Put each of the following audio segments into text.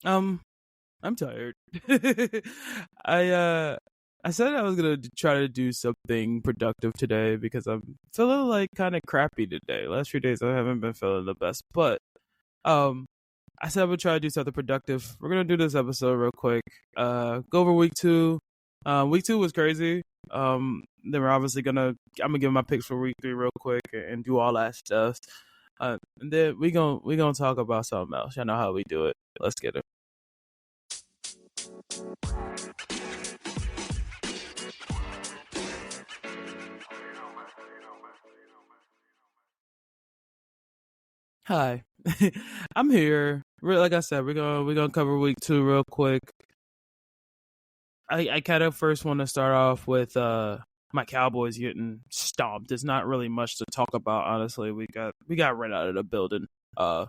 Um, I'm tired. I uh I said I was gonna try to do something productive today because I'm feeling like kind of crappy today. Last few days I haven't been feeling the best, but um, I said I would try to do something productive. We're gonna do this episode real quick. Go over week two. Week two was crazy. Then we're obviously I'm gonna give my picks for week three real quick and do all that stuff. And then we gonna talk about something else. I know how we do it. Let's get it. Hi, I'm here. Like I said, we're gonna cover week two real quick. I kind of first want to start off with my Cowboys getting stomped. There's not really much to talk about, honestly. We got right out of the building. Uh,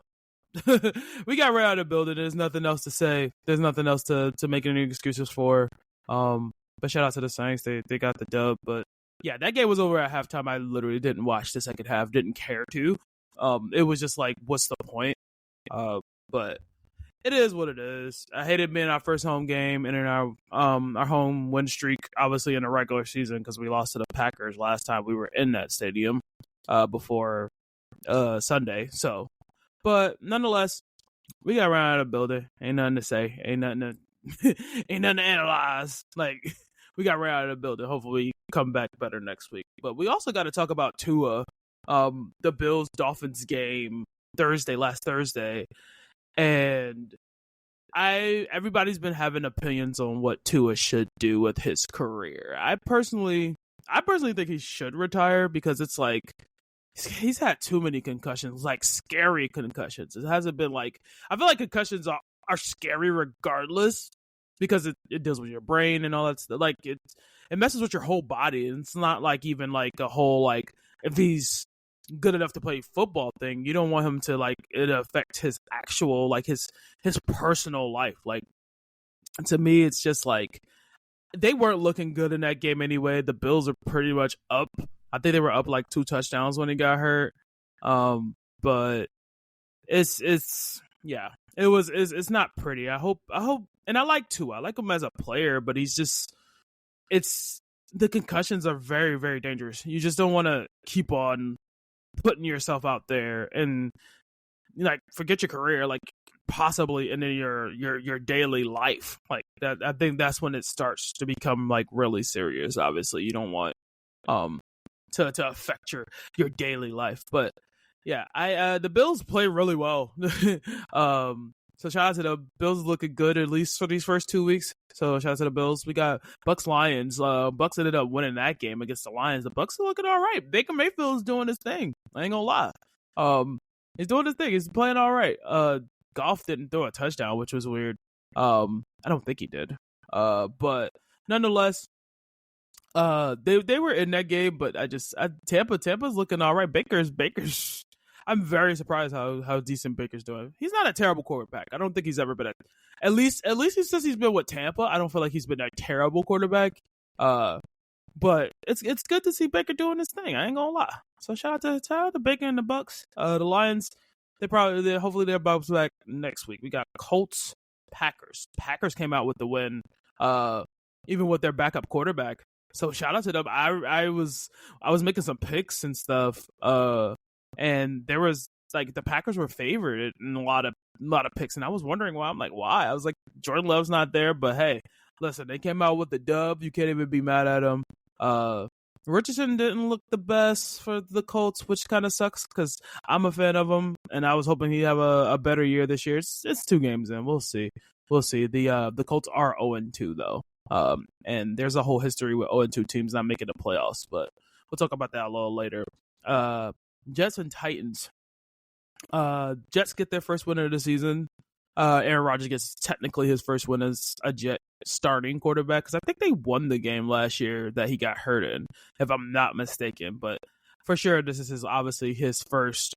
we got right out of the building. There's nothing else to say. There's nothing else to make any excuses for. But shout out to the Saints. They got the dub. But yeah, that game was over at halftime. I literally didn't watch the second half. Didn't care to. It was just like, what's the point? But it is what it is. I hated being our first home game and in our home win streak, obviously in the regular season because we lost to the Packers last time we were in that stadium before Sunday. So, but nonetheless, we got run out of the building. Ain't nothing to say. Ain't nothing to analyze. Like we got right out of the building. Hopefully, we come back better next week. But we also got to talk about Tua, the Bills Dolphins game last Thursday, and everybody's been having opinions on what Tua should do with his career. I personally think he should retire because it's like he's had too many concussions, like scary concussions. It hasn't been like I feel like concussions are scary regardless because it deals with your brain and all that stuff. Like it messes with your whole body. And it's not like even like a whole like if he's good enough to play football thing, you don't want him to like it affect his actual like his personal life. Like to me, it's just like they weren't looking good in that game anyway. The Bills are pretty much up. I think they were up like 2 touchdowns when he got hurt. But it's yeah, it's not pretty. I hope, and I like Tua. I like him as a player, but he's just it's the concussions are very very dangerous. You just don't want to keep on putting yourself out there and like forget your career, like possibly into your daily life like that. I think that's when it starts to become like really serious. Obviously, you don't want um to affect your daily life. But yeah, I the Bills play really well. So shout out to the Bills looking good at least for these first 2 weeks. So shout out to the Bills. We got Bucks Lions. Bucks ended up winning that game against the Lions. The Bucks are looking all right. Baker Mayfield's doing his thing. I ain't gonna lie. He's doing his thing. He's playing all right. Goff didn't throw a touchdown, which was weird. I don't think he did. But nonetheless, they were in that game, but Tampa's looking all right. Baker's I'm very surprised how decent Baker's doing. He's not a terrible quarterback. I don't think he's ever been at least he says he's been with Tampa. I don't feel like he's been a terrible quarterback. But it's good to see Baker doing his thing. I ain't gonna lie. So shout out to Baker and the Bucks. The Lions, hopefully they're bounce back next week. We got Colts, Packers. Packers came out with the win. Even with their backup quarterback. So shout out to them. I was making some picks and stuff. And there was like the Packers were favored in a lot of picks, and I was wondering why. I'm like, why? I was like, Jordan Love's not there, but hey, listen, they came out with the dub. You can't even be mad at them. Richardson didn't look the best for the Colts, which kind of sucks because I'm a fan of him, and I was hoping he'd have a better year this year. It's 2 games in. We'll see. The Colts are 0-2 though. And there's a whole history with 0-2 teams not making the playoffs, but we'll talk about that a little later. Jets and Titans. Jets get their first win of the season. Aaron Rodgers gets technically his first win as a Jet starting quarterback because I think they won the game last year that he got hurt in, if I'm not mistaken. But for sure, this is obviously his first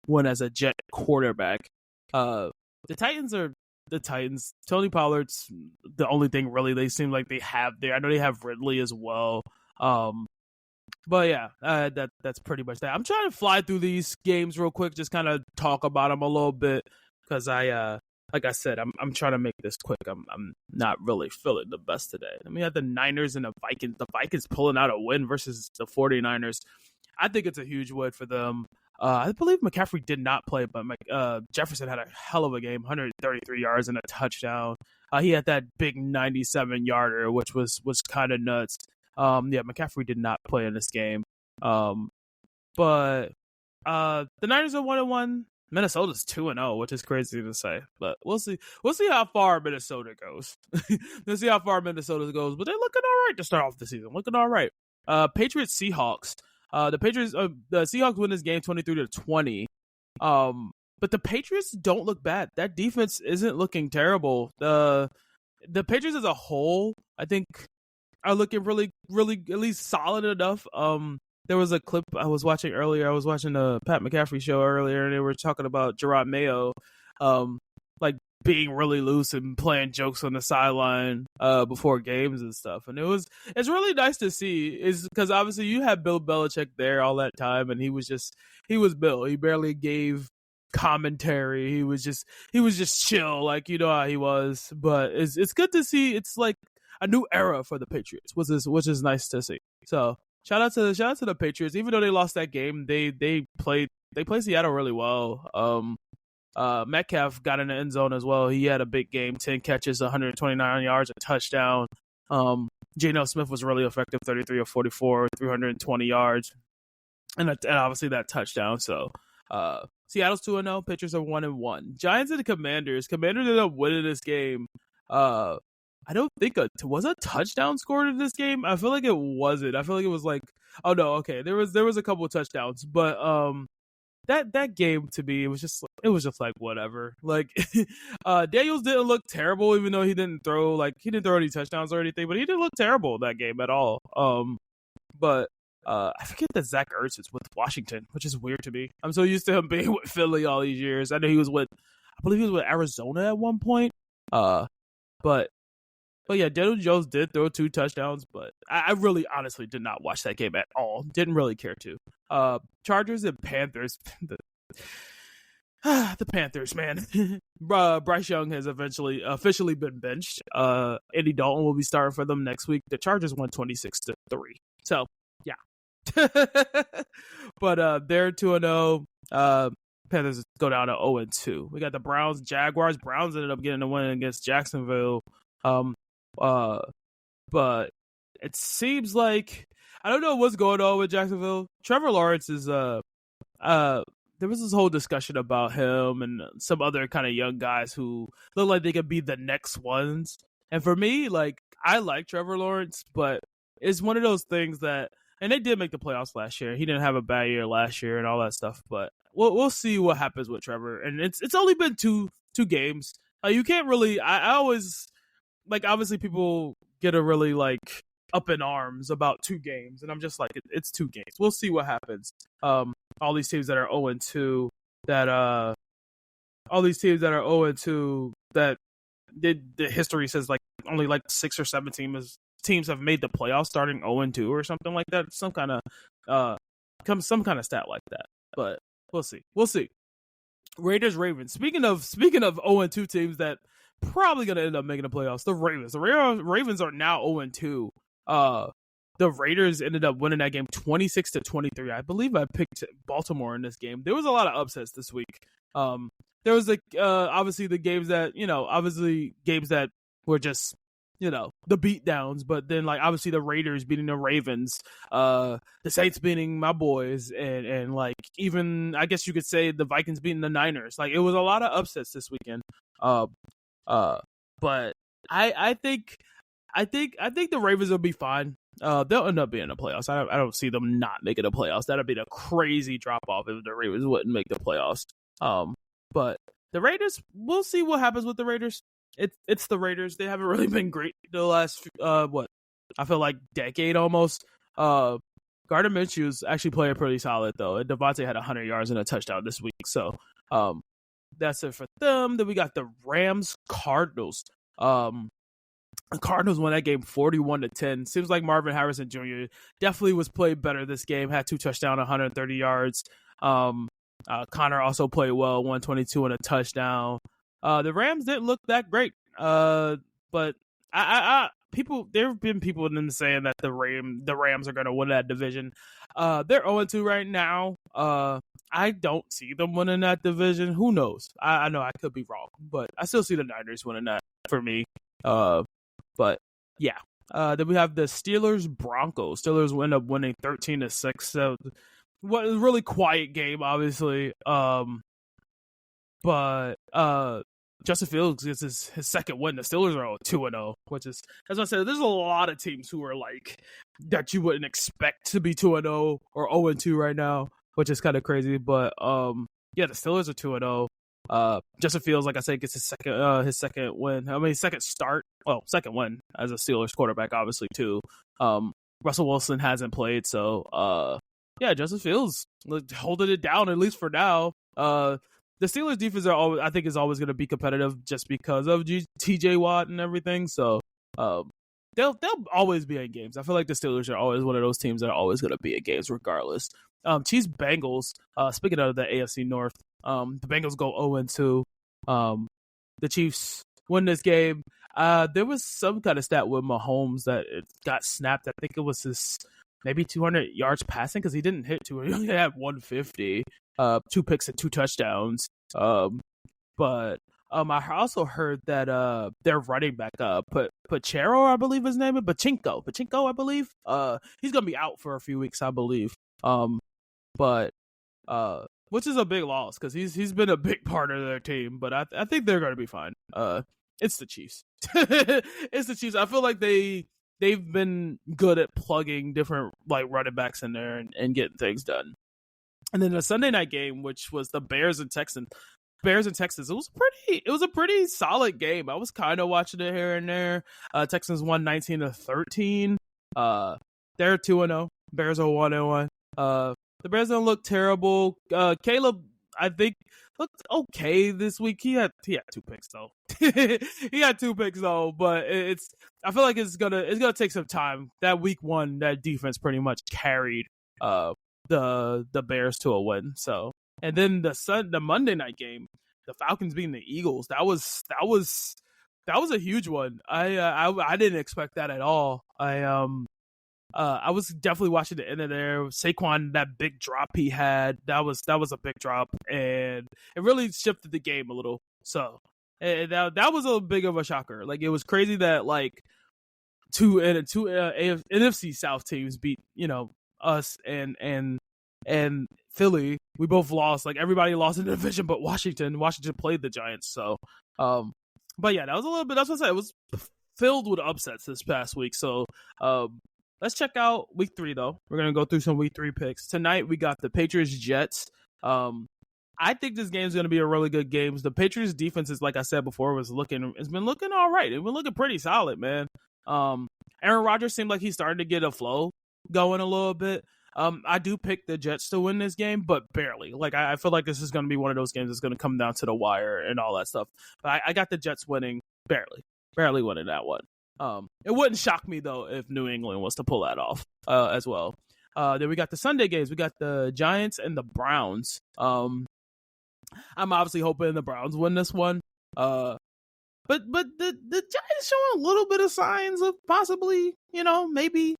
win as a Jet quarterback. The Titans are the Titans. Tony Pollard's the only thing really they seem like they have there. I know they have Ridley as well. But yeah, that's pretty much that. I'm trying to fly through these games real quick, just kind of talk about them a little bit because I like I said, I'm trying to make this quick. I'm not really feeling the best today. Then we had the Niners and the Vikings. The Vikings pulling out a win versus the 49ers. I think it's a huge win for them. I believe McCaffrey did not play, but Jefferson had a hell of a game, 133 yards and a touchdown. He had that big 97-yarder, which was kind of nuts. McCaffrey did not play in this game. But the Niners are 1-1. Minnesota's 2-0, which is crazy to say, but we'll see. We'll see how far Minnesota goes. We'll see how far Minnesota goes, but they're looking all right to start off the season. Looking all right. Patriots Seahawks. The Seahawks win this game 23-20. But the Patriots don't look bad. That defense isn't looking terrible. The Patriots as a whole, I think, are looking really, really at least solid enough. There was a clip I was watching earlier. I was watching the Pat McCaffrey show earlier, and they were talking about Gerard Mayo, like being really loose and playing jokes on the sideline before games and stuff. And it's really nice to see, is because obviously you had Bill Belichick there all that time, and he was Bill. He barely gave commentary. He was just chill, like you know how he was. But it's good to see. It's like a new era for the Patriots, which is nice to see. So. Shout out to the Patriots. Even though they lost that game, they played Seattle really well. Metcalf got in the end zone as well. He had a big game, 10 catches, 129 yards, a touchdown. Geno Smith was really effective, 33 of 44, 320 yards, and obviously that touchdown. So Seattle's 2-0. Patriots are 1-1. Giants and the Commanders. Commanders ended up winning this game. I don't think was a touchdown scored in this game. I feel like it wasn't. I feel like it was like, oh no, okay. There was a couple of touchdowns, but that game to me, it was just like whatever. Like Daniels didn't look terrible, even though he didn't throw any touchdowns or anything, but he didn't look terrible that game at all. But I forget that Zach Ertz is with Washington, which is weird to me. I'm so used to him being with Philly all these years. I know I believe he was with Arizona at one point. But yeah, Daniel Jones did throw 2 touchdowns, but I really honestly did not watch that game at all. Didn't really care to. Chargers and Panthers. The Panthers, man. Bryce Young has officially been benched. Andy Dalton will be starting for them next week. The Chargers won 26-3. So, yeah. But they're 2-0. Panthers go down to 0-2. We got the Browns, Jaguars. Browns ended up getting a win against Jacksonville. But it seems like I don't know what's going on with Jacksonville. Trevor Lawrence is there was this whole discussion about him and some other kind of young guys who look like they could be the next ones. And for me, like I like Trevor Lawrence, but it's one of those things that, and they did make the playoffs last year. He didn't have a bad year last year and all that stuff, but we'll see what happens with Trevor. And it's only been two games. You can't really. I always. Like, obviously, people get a really, like, up in arms about 2 games. And I'm just like, it's 2 games. We'll see what happens. All these teams that are 0-2, that the history says, like, only, like, 6 or 7 teams have made the playoffs starting 0-2 or something like that. Some kind of stat like that. But we'll see. Raiders, Ravens. Speaking of 0-2 teams that probably going to end up making the playoffs, the Ravens. The Ravens are now 0-2. The Raiders ended up winning that game 26-23. I believe I picked Baltimore in this game. There was a lot of upsets this week. There was obviously the games that were just, the beatdowns, but then like obviously the Raiders beating the Ravens, the Saints beating my boys, and like even I guess you could say the Vikings beating the Niners. Like it was a lot of upsets this weekend. But I think the Ravens will be fine. They'll end up being in the playoffs. I don't see them not making the playoffs. That'd be a crazy drop off if the Ravens wouldn't make the playoffs. But the Raiders, we'll see what happens with the Raiders. It's the Raiders. They haven't really been great the last I feel like decade almost. Gardner Minshew's actually playing pretty solid though. And Devontae had 100 yards and a touchdown this week. So that's it for them. Then we got the Rams Cardinals. The Cardinals won that game 41-10. Seems like Marvin Harrison Jr. definitely was played better this game. Had 2 touchdowns, 130 yards. Connor also played well, 122 and a touchdown. The Rams didn't look that great. But people, there have been people in them saying that the Rams are going to win that division. They're 0-2 right now. I don't see them winning that division. Who knows? I know I could be wrong, but I still see the Niners winning that for me. But yeah. Then we have the Steelers Broncos. Steelers end up winning 13-6. So what a really quiet game, obviously. But Justin Fields gets his second win. The Steelers are 2-0, which is, as I said, there's a lot of teams who are like that you wouldn't expect to be 2-0 or 0-2 right now, which is kind of crazy. But yeah, the Steelers are 2-0. Justin Fields, like I said, gets his second win. I mean, second win as a Steelers quarterback, obviously too. Russell Wilson hasn't played, so yeah, Justin Fields holding it down at least for now. The Steelers defense I think is always going to be competitive just because of TJ Watt and everything. So they'll always be in games. I feel like the Steelers are always one of those teams that are always going to be in games regardless. Chiefs Bengals. Speaking of the AFC North, the Bengals go 0-2. The Chiefs win this game. There was some kind of stat with Mahomes that it got snapped. I think it was his maybe 200 yards passing because he didn't hit 200. He only had 150. 2 picks and 2 touchdowns. But I also heard that their running back Pachero, I believe his name is Pachinko, I believe. He's gonna be out for a few weeks, I believe. But which is a big loss because he's been a big part of their team. But I think they're gonna be fine. It's the Chiefs. It's the Chiefs. I feel like they've been good at plugging different like running backs in there and getting things done. And then the Sunday night game, which was the Bears and Texans. It was a pretty solid game. I was kind of watching it here and there. Texans won 19-13. They're 2-0. Bears are 1-1. The Bears don't look terrible. Caleb, I think, looked okay this week. He had 2 picks though. He had 2 picks though, but I feel like it's gonna take some time. That week 1, that defense pretty much carried the Bears to a win. So, and then the Monday night game, the Falcons beating the Eagles. That was a huge one. I didn't expect that at all. I was definitely watching the end of there. Saquon, that big drop he had, that was a big drop, and it really shifted the game a little. So, and that was a big of a shocker. Like, it was crazy that like two NFC South teams beat us and Philly. We both lost. Like, everybody lost in the division, but Washington played the Giants. So, but yeah, that was a little bit. That's what I said. It was filled with upsets this past week. So, let's check out week 3 though. We're gonna go through some week 3 picks tonight. We got the Patriots Jets. I think this game's gonna be a really good game. The Patriots defense is, like I said before, it's been looking all right. It's been looking pretty solid, man. Aaron Rodgers seemed like he's starting to get a flow going a little bit. I do pick the Jets to win this game, but barely. Like, I feel like this is going to be one of those games that's going to come down to the wire and all that stuff. But I got the Jets winning barely winning that one. It wouldn't shock me though if New England was to pull that off as well. Then we got the Sunday games. We got the Giants and the Browns. I'm obviously hoping the Browns win this one. But the Giants showing a little bit of signs of possibly, maybe.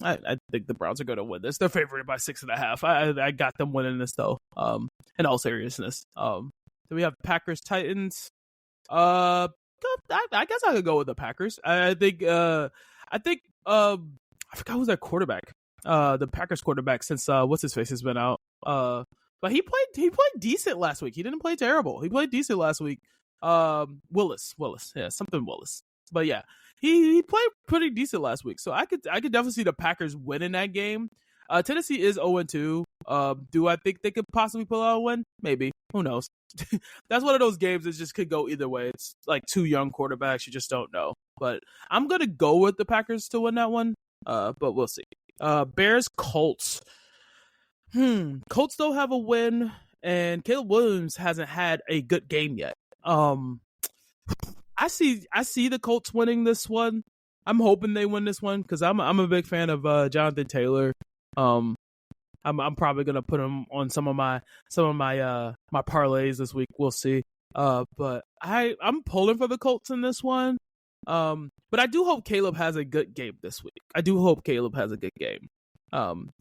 I think the Browns are going to win this. They're favored by 6.5. I got them winning this though. In all seriousness. Then we have Packers Titans. I guess I could go with the Packers. I forgot who's that quarterback. The Packers quarterback since what's his face has been out. But he played decent last week. He didn't play terrible. He played decent last week. Willis. Yeah, something Willis. But yeah, he played pretty decent last week. So I could definitely see the Packers winning that game. Tennessee is 0-2. Do I think they could possibly pull out a win? Maybe. Who knows? That's one of those games that just could go either way. It's like 2 young quarterbacks. You just don't know. But I'm going to go with the Packers to win that one. But we'll see. Bears Colts. Colts don't have a win, and Caleb Williams hasn't had a good game yet. I see the Colts winning this one. I'm hoping they win this one because I'm a big fan of Jonathan Taylor. I'm probably gonna put him on some of my parlays this week. We'll see. But I'm pulling for the Colts in this one. But I do hope Caleb has a good game this week. I do hope Caleb has a good game.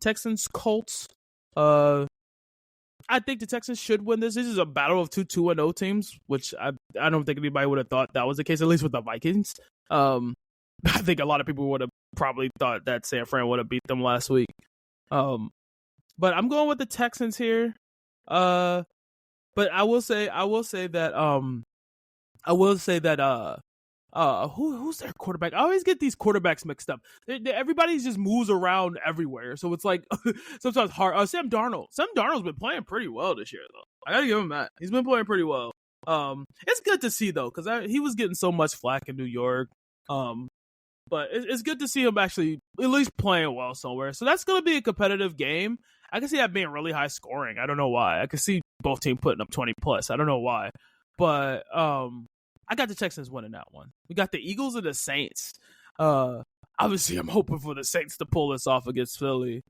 Texans, Colts. I think the Texans should win this. This is a battle of two 2-0 teams, which I don't think anybody would have thought that was the case, at least with the Vikings. I think a lot of people would have probably thought that San Fran would have beat them last week. But I'm going with the Texans here. But I will say that who's their quarterback? I always get these quarterbacks mixed up. Everybody just moves around everywhere, so it's like sometimes hard. Sam Darnold. Sam Darnold's been playing pretty well this year, though. I gotta give him that. He's been playing pretty well. It's good to see though, because he was getting so much flack in New York. But it's good to see him actually at least playing well somewhere. So that's gonna be a competitive game. I can see that being really high scoring. I don't know why. I can see both teams putting up 20 plus. I don't know why, but I got the Texans winning that one. We got the Eagles and the Saints. Obviously, I'm hoping for the Saints to pull this off against Philly.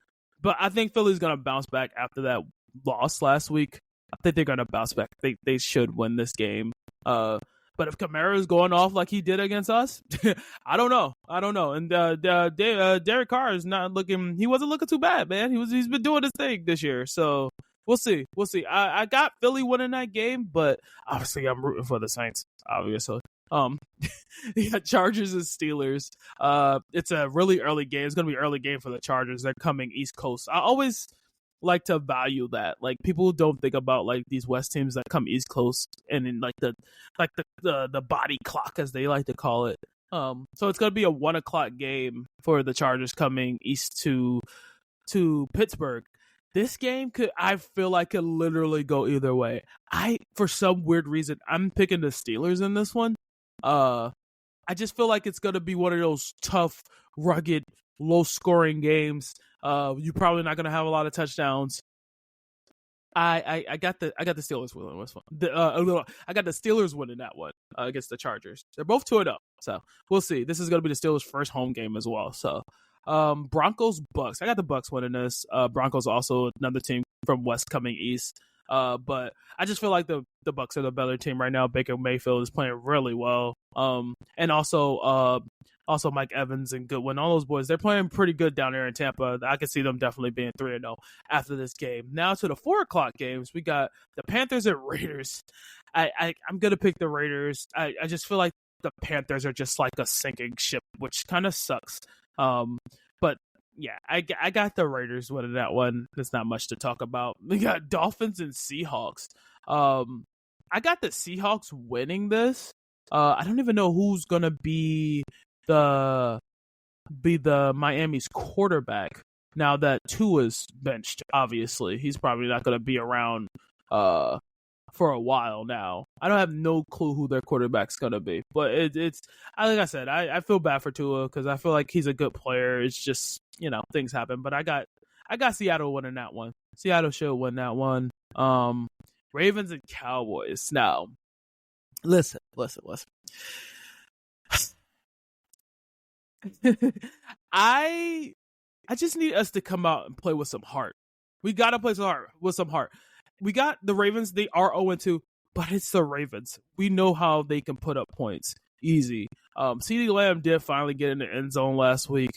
But I think Philly's going to bounce back after that loss last week. I think they're going to bounce back. They should win this game. But if Kamara's going off like he did against us, I don't know. And Derek Carr is not looking. He wasn't looking too bad, man. He's been doing his thing this year. So we'll see. I got Philly winning that game, but obviously I'm rooting for the Saints. Obviously. Yeah, Chargers and Steelers. It's a really early game. It's gonna be an early game for the Chargers. They're coming East Coast. I always like to value that. Like, people don't think about like these West teams that come East Coast and in like the body clock, as they like to call it. So it's gonna be a 1:00 game for the Chargers coming east to Pittsburgh. This game I feel like could literally go either way. For some weird reason, I'm picking the Steelers in this one. I just feel like it's gonna be one of those tough, rugged, low-scoring games. You're probably not gonna have a lot of touchdowns. I got the Steelers winning this one. I got the Steelers winning that one against the Chargers. They're both 2-0, so we'll see. This is gonna be the Steelers' first home game as well. So, Broncos, Bucks. I got the Bucks winning this. Broncos also another team from West coming East. But I just feel like the Bucks are the better team right now. Baker Mayfield is playing really well. And also Mike Evans and Goodwin, all those boys, they're playing pretty good down there in Tampa. I could see them definitely being 3-0 after this game. Now to the 4:00 games, we got the Panthers and Raiders. I'm gonna pick the Raiders. I just feel like the Panthers are just like a sinking ship, which kind of sucks. But yeah, I got the Raiders winning that one. There's not much to talk about. We got Dolphins and Seahawks. I got the Seahawks winning this. I don't even know who's gonna be the Miami's quarterback now that Tua's benched. Obviously, he's probably not gonna be around for a while now. I don't have no clue who their quarterback's gonna be, but it's like I said, I feel bad for Tua because I feel like he's a good player. It's just, things happen. But I got Seattle winning that one. Seattle should win that one. Ravens and Cowboys. Now, listen. I just need us to come out and play with some heart. We gotta play with some heart. We got the Ravens. They are 0-2, but it's the Ravens. We know how they can put up points easy. CeeDee Lamb did finally get in the end zone last week,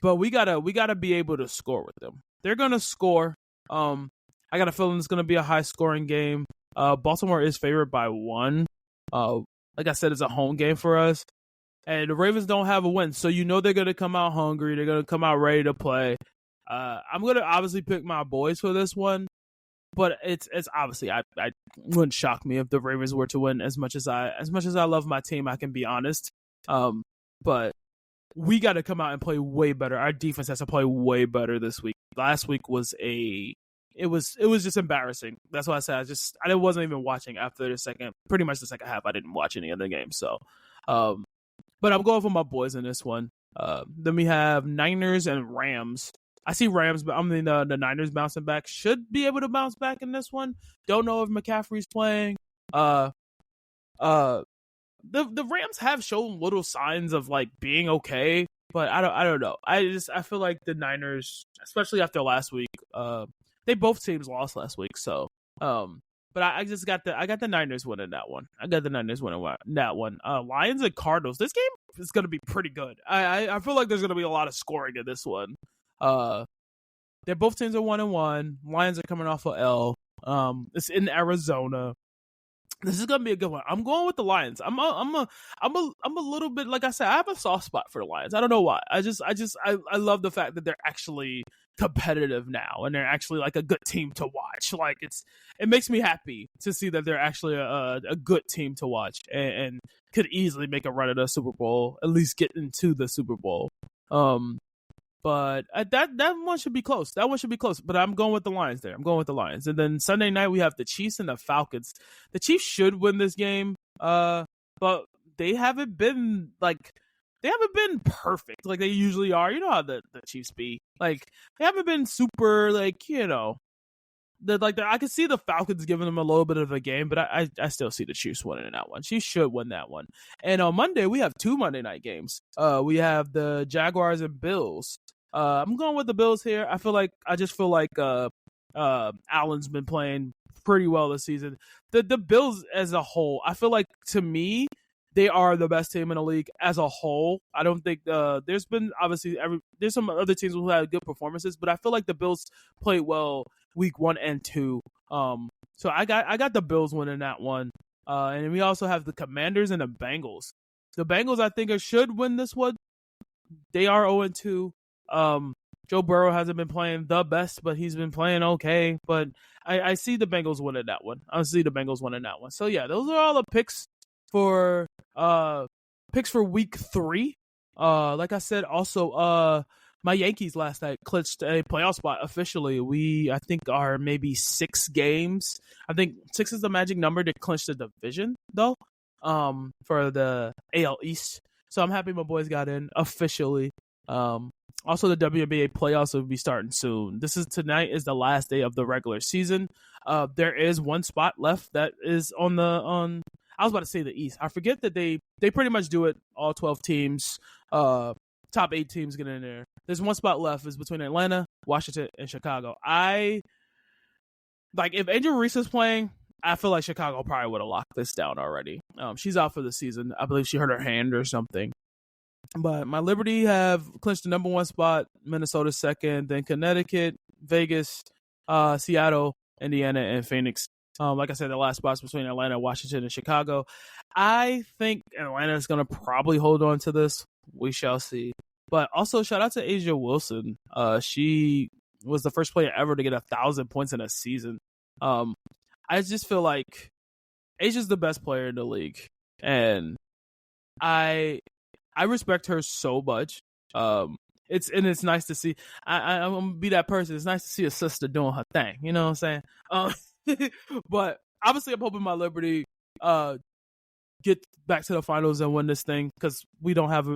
but we gotta be able to score with them. They're gonna score. I got a feeling it's gonna be a high scoring game. Baltimore is favored by 1. Like I said, it's a home game for us, and the Ravens don't have a win, so they're gonna come out hungry. They're gonna come out ready to play. I'm gonna obviously pick my boys for this one. But it's obviously I wouldn't shock me if the Ravens were to win. As much as I love my team, I can be honest. But we got to come out and play way better. Our defense has to play way better this week. Last week was it was just embarrassing. That's why I said I wasn't even watching after the second half. I didn't watch any of the game. So, but I'm going for my boys in this one. Then we have Niners and Rams. I see the Niners bouncing back. Should be able to bounce back in this one. Don't know if McCaffrey's playing. The Rams have shown little signs of like being okay, but I don't know. I feel like the Niners, especially after last week, both teams lost last week. So, but I just got the Niners winning that one. I got the Niners winning that one. Lions and Cardinals. This game is going to be pretty good. I feel like there's going to be a lot of scoring in this one. They're both teams are 1-1. Lions are coming off of L. It's in Arizona. This is gonna be a good one. I'm going with the Lions. I'm a little bit, like I said, I have a soft spot for the Lions. I don't know why. I love the fact that they're actually competitive now and they're actually like a good team to watch. Like it makes me happy to see that they're actually a good team to watch and could easily make a run at a Super Bowl, at least get into the Super Bowl. But that one should be close. That one should be close. But I'm going with the Lions there. I'm going with the Lions. And then Sunday night we have the Chiefs and the Falcons. The Chiefs should win this game. But they haven't been perfect like they usually are. You know how the Chiefs be. Like they haven't been super like, you know. I can see the Falcons giving them a little bit of a game, but I still see the Chiefs winning in that one. Chiefs should win that one. And on Monday we have 2 Monday night games. We have the Jaguars and Bills. I'm going with the Bills here. I just feel like Allen's been playing pretty well this season. The Bills as a whole, I feel like to me they are the best team in the league as a whole. I don't think there's been obviously there's some other teams who had good performances, but I feel like the Bills played well week 1 and 2. So I got the Bills winning that one. And we also have the Commanders and the Bengals. The Bengals I think should win this one. They are 0-2. Joe Burrow hasn't been playing the best, but he's been playing okay. But I see the Bengals winning that one. So yeah, those are all the picks for week 3. Like I said, also my Yankees last night clinched a playoff spot officially. I think are maybe 6 games. I think 6 is the magic number to clinch the division though. For the AL East. So I'm happy my boys got in officially. Also, the WNBA playoffs will be starting soon. Tonight is the last day of the regular season. There is 1 spot left that is I was about to say the East. I forget that they pretty much do it. All 12 teams, top 8 teams get in there. There's 1 spot left. It's between Atlanta, Washington, and Chicago. If Angel Reese is playing, I feel like Chicago probably would have locked this down already. She's out for the season. I believe she hurt her hand or something. But my Liberty have clinched the number 1 spot, Minnesota 2nd, then Connecticut, Vegas, Seattle, Indiana, and Phoenix. Like I said, the last spots between Atlanta, Washington, and Chicago. I think Atlanta is going to probably hold on to this. We shall see. But also, shout out to Asia Wilson. She was the first player ever to get 1,000 points in a season. I just feel like Asia's the best player in the league. And I respect her so much. It's nice to see. I'm gonna be that person. It's nice to see a sister doing her thing. You know what I'm saying? But obviously, I'm hoping my Liberty get back to the finals and win this thing because we don't have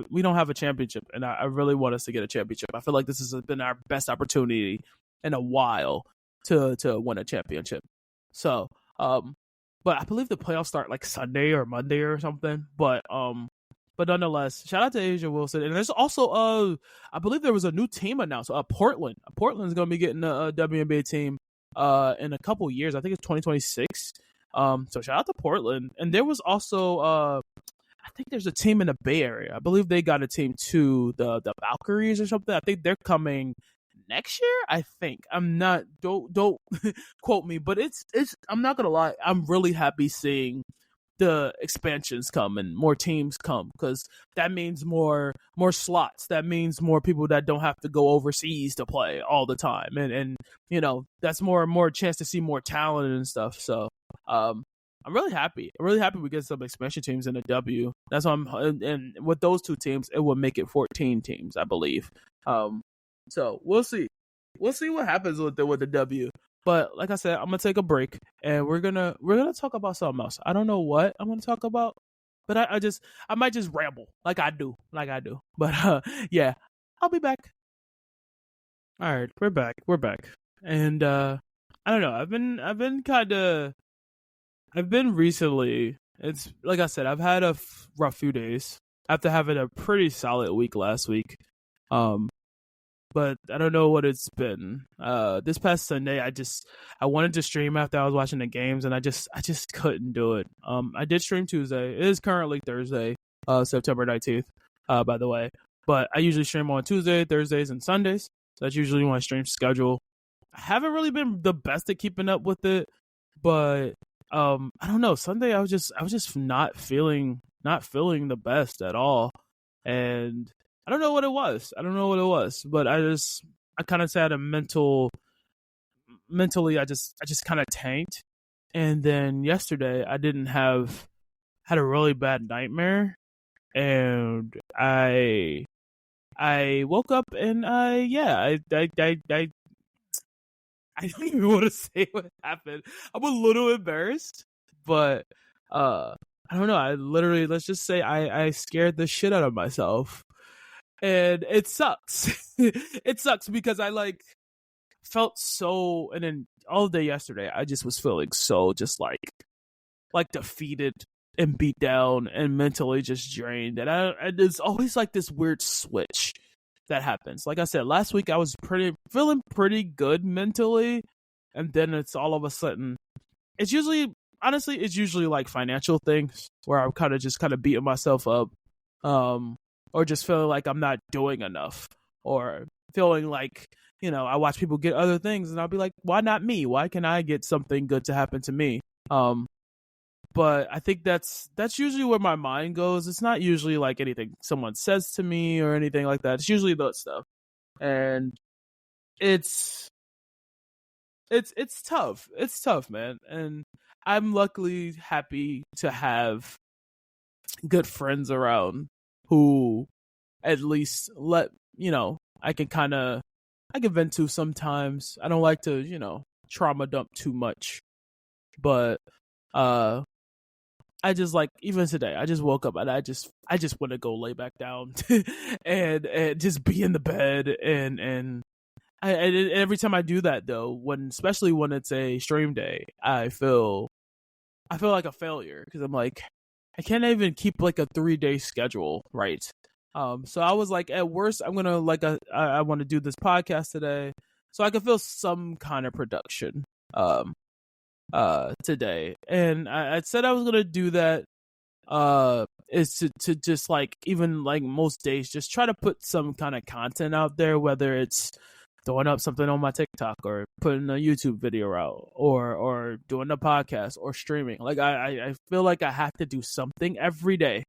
a championship, and I really want us to get a championship. I feel like this has been our best opportunity in a while to win a championship. So, but I believe the playoffs start like Sunday or Monday or something. But nonetheless, shout out to Asia Wilson. And there's also I believe there was a new team announced. Portland. Portland's gonna be getting a WNBA team in a couple years. I think it's 2026. So shout out to Portland. And there was also I think there's a team in the Bay Area. I believe they got a team too, the Valkyries or something. I think they're coming next year. I think. I'm not. Don't quote me, but it's. I'm not gonna lie. I'm really happy seeing the expansions come and more teams come because that means more slots. That means more people that don't have to go overseas to play all the time, and you know that's more chance to see more talent and stuff. So I'm really happy. I'm really happy we get some expansion teams in the W. That's why and with those 2 teams, it will make it 14 teams, I believe. So we'll see. We'll see what happens with the W. But like I said, I'm gonna take a break and we're gonna talk about something else. I don't know what I'm gonna talk about, but I might just ramble like I do. But yeah, I'll be back. All right, we're back. And I don't know. I've been recently. It's like I said, I've had a rough few days after having a pretty solid week last week. but I don't know what it's been. This past Sunday, I wanted to stream after I was watching the games, and I just couldn't do it. I did stream Tuesday. It is currently Thursday, September 19th, by the way. But I usually stream on Tuesday, Thursdays, and Sundays. So that's usually my stream schedule. I haven't really been the best at keeping up with it, but I don't know. Sunday, I was just not feeling the best at all, and I don't know what it was. But I kind of had a mentally, I just kind of tanked. And then yesterday, had a really bad nightmare, and I woke up and I don't even want to say what happened. I'm a little embarrassed, but I don't know. I literally, let's just say I scared the shit out of myself. And it sucks. It sucks because I felt so, and then all day yesterday I just was feeling so just like defeated and beat down and mentally just drained. And it's always like this weird switch that happens. Like I said, last week I was feeling pretty good mentally, and then it's all of a sudden, it's usually like financial things where I'm kind of beating myself up, or just feeling like I'm not doing enough, or feeling like, I watch people get other things and I'll be like, why not me? Why can I get something good to happen to me? But I think that's usually where my mind goes. It's not usually like anything someone says to me or anything like that. It's usually that stuff. And it's tough. It's tough, man. And I'm luckily happy to have good friends around who at least I can vent to sometimes. I don't like to, trauma dump too much. But I just even today, I just woke up and I just want to go lay back down and just be in the bed and every time I do that though, especially when it's a stream day, I feel like a failure because I'm like, I can't even keep like a 3-day schedule right. So I was like, at worst, I'm gonna I want to do this podcast today so I can feel some kind of production. Today, and I said I was gonna do that is to just even most days just try to put some kind of content out there, whether it's throwing up something on my TikTok or putting a YouTube video out or doing a podcast or streaming. I feel like I have to do something every day,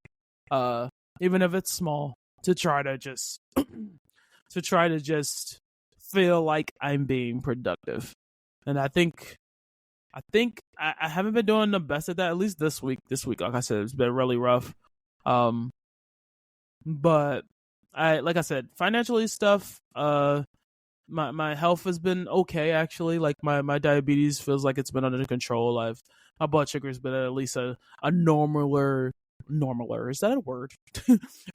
even if it's small, to try to just feel like I'm being productive. And I think I haven't been doing the best at that, at least this week. Like I said, it's been really rough. But like I said, financially stuff, my health has been okay, actually. Like my diabetes feels like it's been under control. My blood sugar's been at least a normaler, is that a word?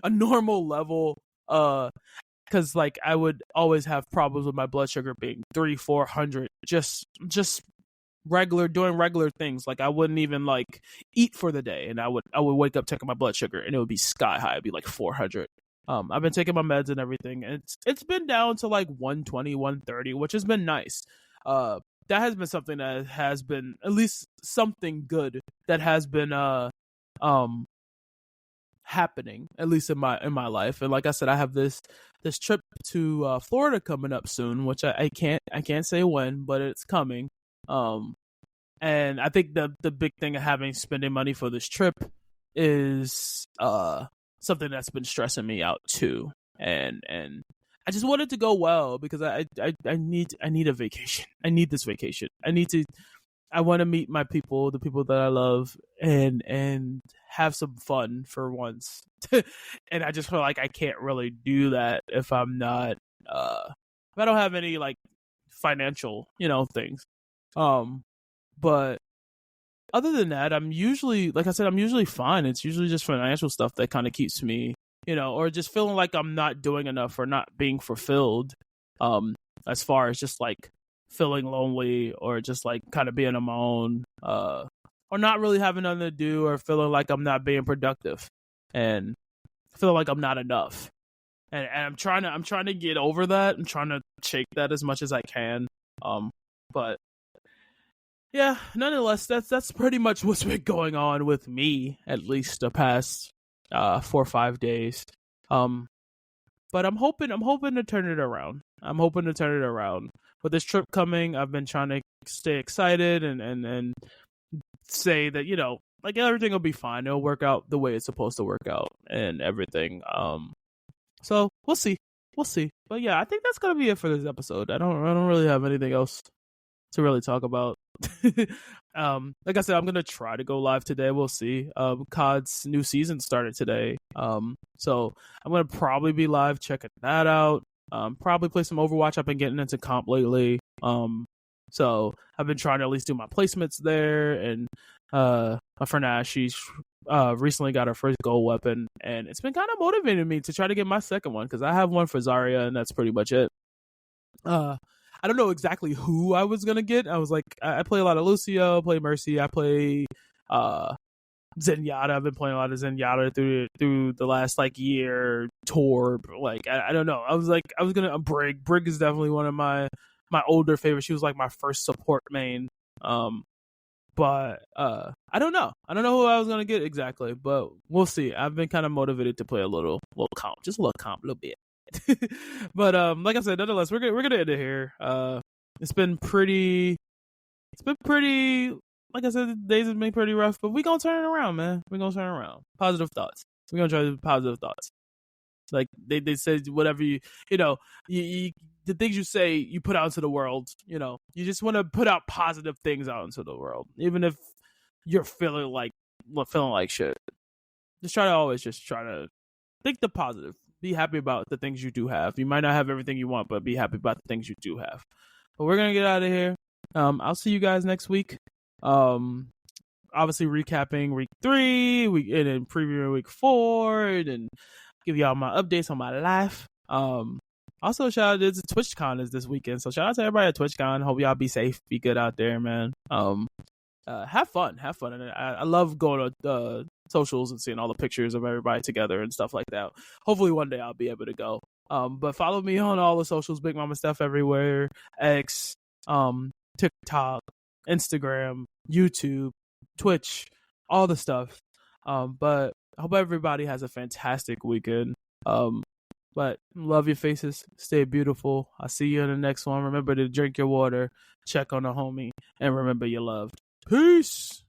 A normal level, because I would always have problems with my blood sugar being 300-400, just doing regular things. I wouldn't even eat for the day, and I would wake up checking my blood sugar and it would be sky high. It'd be 400. I've been taking my meds and everything, and it's been down to 120, 130, which has been nice. That has been something that has been at least something good that has been happening, at least in my life. And like I said, I have this trip to Florida coming up soon, which I can't say when, but it's coming. And I think the big thing of spending money for this trip is something that's been stressing me out too. And I just want it to go well because I need a vacation. I need this vacation. I want to meet my people, the people that I love, and have some fun for once. And I just feel like I can't really do that if I'm not if I don't have any financial, things. But other than that, I'm usually fine. It's usually just financial stuff that kind of keeps me, or just feeling like I'm not doing enough or not being fulfilled. As far as just feeling lonely or just kind of being on my own, or not really having nothing to do, or feeling like I'm not being productive and feeling like I'm not enough. and I'm trying to get over that. I'm trying to shake that as much as I can. But yeah, nonetheless, that's pretty much what's been going on with me, at least the past 4 or 5 days. But I'm hoping to turn it around. I'm hoping to turn it around. With this trip coming, I've been trying to stay excited and say that, you know, like everything will be fine. It'll work out the way it's supposed to work out and everything. So we'll see. We'll see. But yeah, I think that's gonna be it for this episode. I don't really have anything else to really talk about. Like I said, I'm gonna try to go live today. We'll see. COD's new season started today. So I'm gonna probably be live checking that out. Probably play some Overwatch. I've been getting into comp lately. So I've been trying to at least do my placements there. And my friend Ash, she's recently got her first gold weapon, and it's been kind of motivating me to try to get my second one because I have one for Zarya, and that's pretty much it. I don't know exactly who I was gonna get. I was like, I play a lot of Lucio, play Mercy, I play Zenyatta. I've been playing a lot of Zenyatta through the last like year. Torb, like I don't know. I was gonna Brig. Brig is definitely one of my older favorites. She was like my first support main. But I don't know. I don't know who I was gonna get exactly, but we'll see. I've been kind of motivated to play a little comp, just a little bit. But like I said, nonetheless, we're gonna end it here. It's been pretty. Like I said, the days have been pretty rough, but we gonna turn it around, man. We gonna turn it around. Positive thoughts. We're gonna try to do positive thoughts. Like they said, whatever you know, you the things you say, you put out into the world. You know, you just want to put out positive things out into the world, even if you're feeling like shit. Just try to think the positive. Be happy about the things you do have. You might not have everything you want, but be happy about the things you do have. But we're gonna get out of here. I'll see you guys next week. Obviously recapping week 3, and then previewing week 4, and then give y'all my updates on my life. Also shout out to TwitchCon is this weekend, so shout out to everybody at TwitchCon. Hope y'all be safe, be good out there, man. Have fun, and I love going to socials and seeing all the pictures of everybody together and stuff like that. Hopefully one day I'll be able to go. But follow me on all the socials, Big Mama Stuff everywhere, X, TikTok, Instagram, YouTube, Twitch, all the stuff. But I hope everybody has a fantastic weekend. But love your faces, stay beautiful. I'll see you in the next one. Remember to drink your water, check on the homie, and remember you're loved. Peace.